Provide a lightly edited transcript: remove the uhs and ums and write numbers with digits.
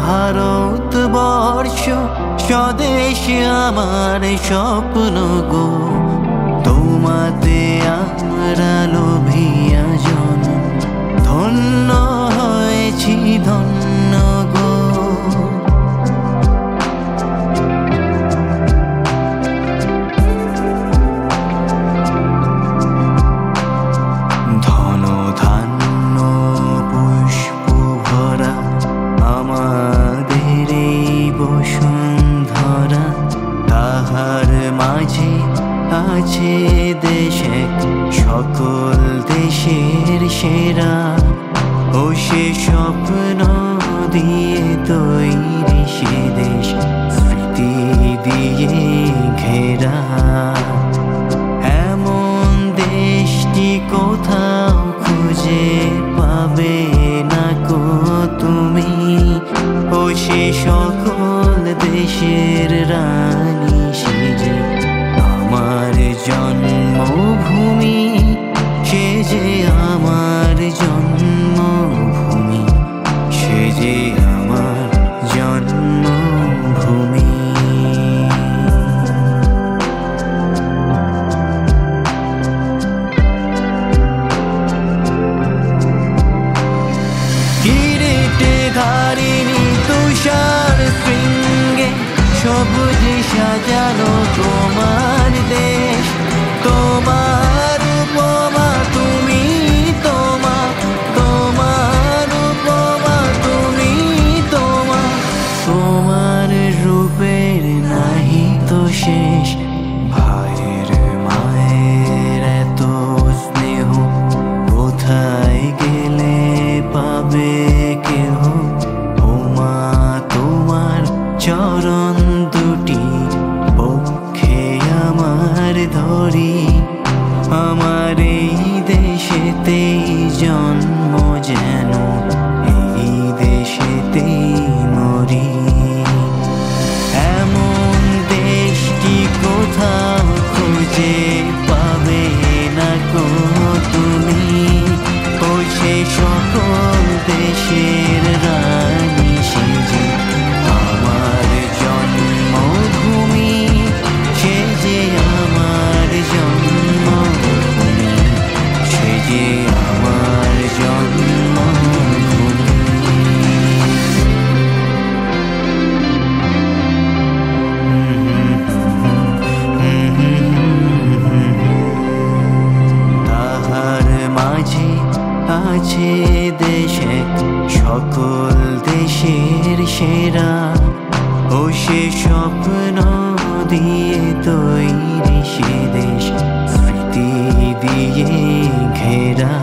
ভারতবর্ষ স্বদেশ আমার স্বপ্ন গো। তোমাতে আমরা লোভিয়া জনম ধন্য হয়েছি ধন্য গো। ধন ধান্য পুষ্প ভরা আমাদের এই বসুন্ধরা, তাহার মাঝে আছে দেশ এক সকল দেশের সেরা। ও সে স্বপ্ন দিয়ে তৈরি সে দেশ স্মৃতি দিয়ে ঘেরা। এমন দেশটি কোথাও খুঁজে পাবে না কো তুমি। ও সে সকল দেশের রানী সে যে আমার জন্মভূমি, সে যে আমার জন্মভূমি, সে যে আমার জন্মভূমি। কিরিটে ধারিণী তুষার শৃঙ্গে সবুজ সাজানো তোমার দেশ। তোমার উপমা তুমি তোমা, তোমার উপমা তুমি তোমা। তোমার রূপের নাহি তো শেষ, ভাইয়ের মায়ের এত স্নেহ কোথায় গেলে পাবে কেহ। ও মা তোমার চরণ দুটি পক্ষে আমার ধরি, আমার এই দেশেতেই জন্ম যেন এই দেশেতেই মরি। এমন দেশটি কোথাও খুঁজে পাবে না কো তুমি। ও সে সকল দেশের রানী সে যে আমার জন্মভূমি, সে যে আমার জন্মভূমি, সে যে আমার জন্মভূমি। তাহার মাঝে আছে দেশ এক সকল দেশের সেরা। ও সে স্বপ্ন দিয়ে তৈরি সে দেশ স্মৃতি দিয়ে ঘেরা।